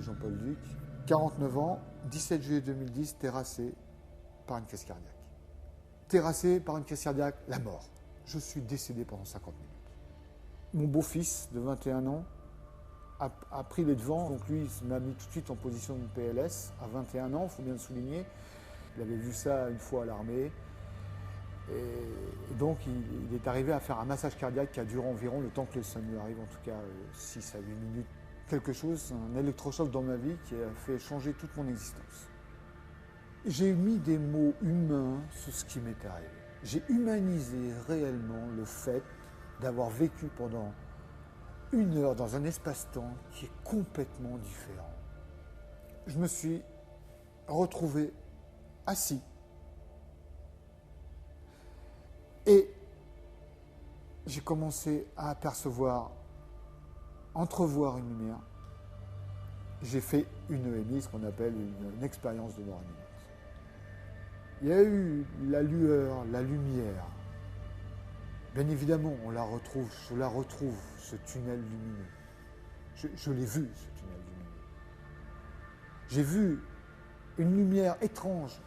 m'appelle Jean-Paul Duc, 49 ans, 17 juillet 2010, terrassé par une crise cardiaque. Terrassé par une crise cardiaque, la mort. Je suis décédé pendant 50 minutes. Mon beau-fils de 21 ans a pris les devants, donc lui il m'a mis tout de suite en position de PLS à 21 ans, il faut bien le souligner. Il avait vu ça une fois à l'armée. Et donc il est arrivé à faire un massage cardiaque qui a duré environ le temps que ça lui arrive, en tout cas 6 à 8 minutes. Quelque chose, un électrochoc dans ma vie qui a fait changer toute mon existence. J'ai mis des mots humains sur ce qui m'est arrivé. J'ai humanisé réellement le fait d'avoir vécu pendant 1 heure dans un espace-temps qui est complètement différent. Je me suis retrouvé assis et j'ai commencé à apercevoir, entrevoir une lumière. J'ai fait une EMI, ce qu'on appelle une expérience de mort imminente. Il y a eu la lueur, la lumière. Bien évidemment, je la retrouve, ce tunnel lumineux. Je l'ai vu, ce tunnel lumineux. J'ai vu une lumière étrange,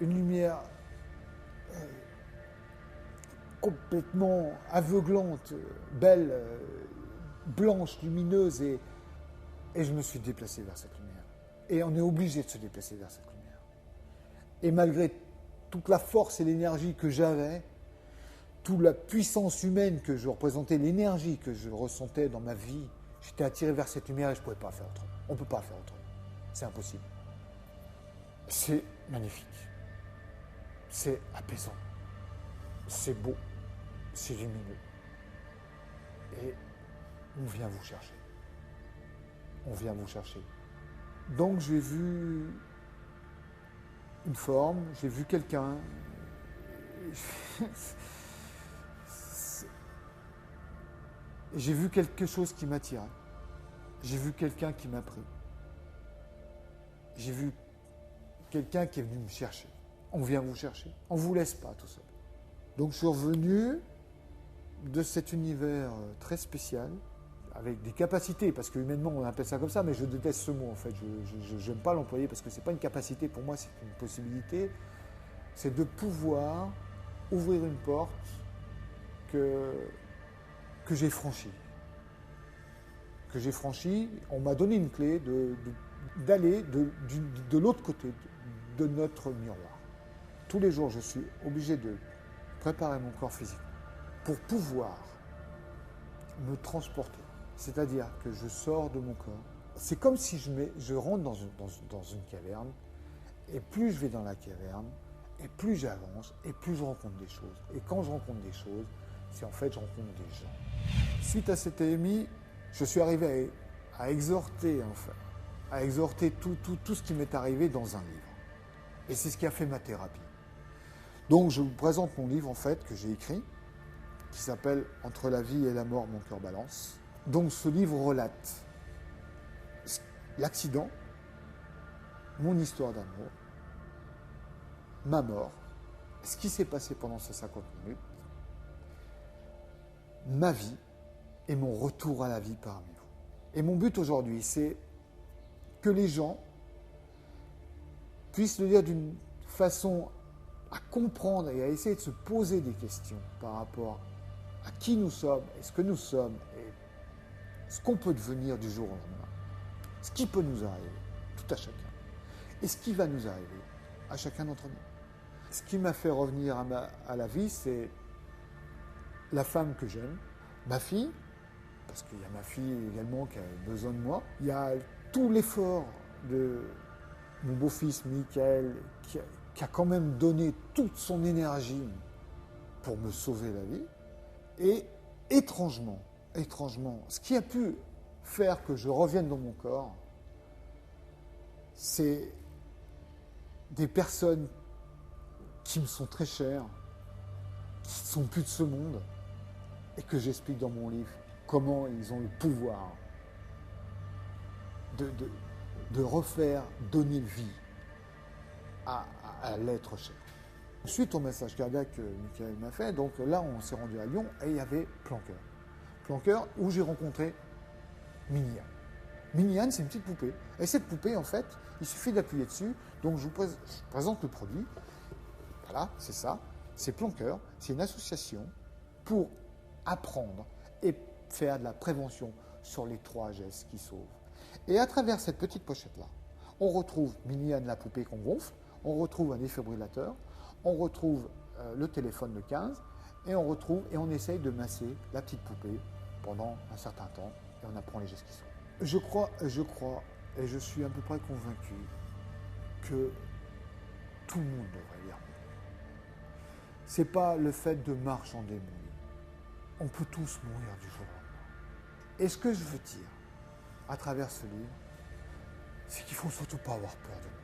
une lumière complètement aveuglante, belle, blanche, lumineuse, et je me suis déplacé vers cette lumière. Et on est obligé de se déplacer vers cette lumière. Et malgré toute la force et l'énergie que j'avais, toute la puissance humaine que je représentais, l'énergie que je ressentais dans ma vie, j'étais attiré vers cette lumière et je ne pouvais pas faire autrement. On ne peut pas faire autrement. C'est impossible. C'est magnifique. C'est apaisant. C'est beau. C'est lumineux. Et on vient vous chercher. On vient vous chercher. Donc j'ai vu une forme, j'ai vu quelqu'un. J'ai vu quelque chose qui m'attirait. J'ai vu quelqu'un qui m'a pris. J'ai vu quelqu'un qui est venu me chercher. On vient vous chercher. On ne vous laisse pas tout seul. Donc je suis revenu de cet univers très spécial, avec des capacités, parce que humainement on appelle ça comme ça, mais je déteste ce mot en fait. Je n'aime pas l'employer parce que ce n'est pas une capacité, pour moi c'est une possibilité. C'est de pouvoir ouvrir une porte que j'ai franchie. Que j'ai franchie, on m'a donné une clé d'aller de l'autre côté de notre miroir. Tous les jours, je suis obligé de préparer mon corps physique pour pouvoir me transporter. C'est-à-dire que je sors de mon corps. C'est comme si je rentre dans une caverne, et plus je vais dans la caverne, et plus j'avance, et plus je rencontre des choses. Et quand je rencontre des choses, c'est en fait je rencontre des gens. Suite à cette EMI, je suis arrivé à exhorter, enfin, à exhorter tout ce qui m'est arrivé dans un livre. Et c'est ce qui a fait ma thérapie. Donc je vous présente mon livre en fait que j'ai écrit, qui s'appelle « Entre la vie et la mort, mon cœur balance ». Donc ce livre relate l'accident, mon histoire d'amour, ma mort, ce qui s'est passé pendant ces 50 minutes, ma vie et mon retour à la vie parmi vous. Et mon but aujourd'hui, c'est que les gens puissent le lire d'une façon à comprendre et à essayer de se poser des questions par rapport à qui nous sommes et ce que nous sommes et ce qu'on peut devenir du jour au lendemain. Ce qui peut nous arriver, tout à chacun. Et ce qui va nous arriver à chacun d'entre nous. Ce qui m'a fait revenir à la vie, c'est la femme que j'aime, ma fille, parce qu'il y a ma fille également qui a besoin de moi. Il y a tout l'effort de mon beau-fils Michael qui a quand même donné toute son énergie pour me sauver la vie. Et étrangement, ce qui a pu faire que je revienne dans mon corps, c'est des personnes qui me sont très chères, qui ne sont plus de ce monde, et que j'explique dans mon livre comment ils ont le pouvoir de refaire, donner vie à l'être cher. Suite au massage cardiaque que Michael m'a fait, donc là on s'est rendu à Lyon et il y avait Plan Cœur. Plan Cœur où j'ai rencontré Minia. Mini-Anne, c'est une petite poupée. Et cette poupée, en fait, il suffit d'appuyer dessus. Donc, je vous présente le produit. Voilà, c'est ça. C'est Planqueur. C'est une association pour apprendre et faire de la prévention sur les 3 gestes qui sauvent. Et à travers cette petite pochette-là, on retrouve Mini-Anne, la poupée qu'on gonfle, on retrouve un défibrillateur, on retrouve le téléphone de 15, et on retrouve et on essaye de masser la petite poupée pendant un certain temps, et on apprend les gestes qui sauvent. Je crois, et je suis à peu près convaincu que tout le monde devrait lire. C'est pas le fait de marchander mon livre. On peut tous mourir du jour au lendemain. Et ce que je veux dire à travers ce livre, c'est qu'il ne faut surtout pas avoir peur de mourir.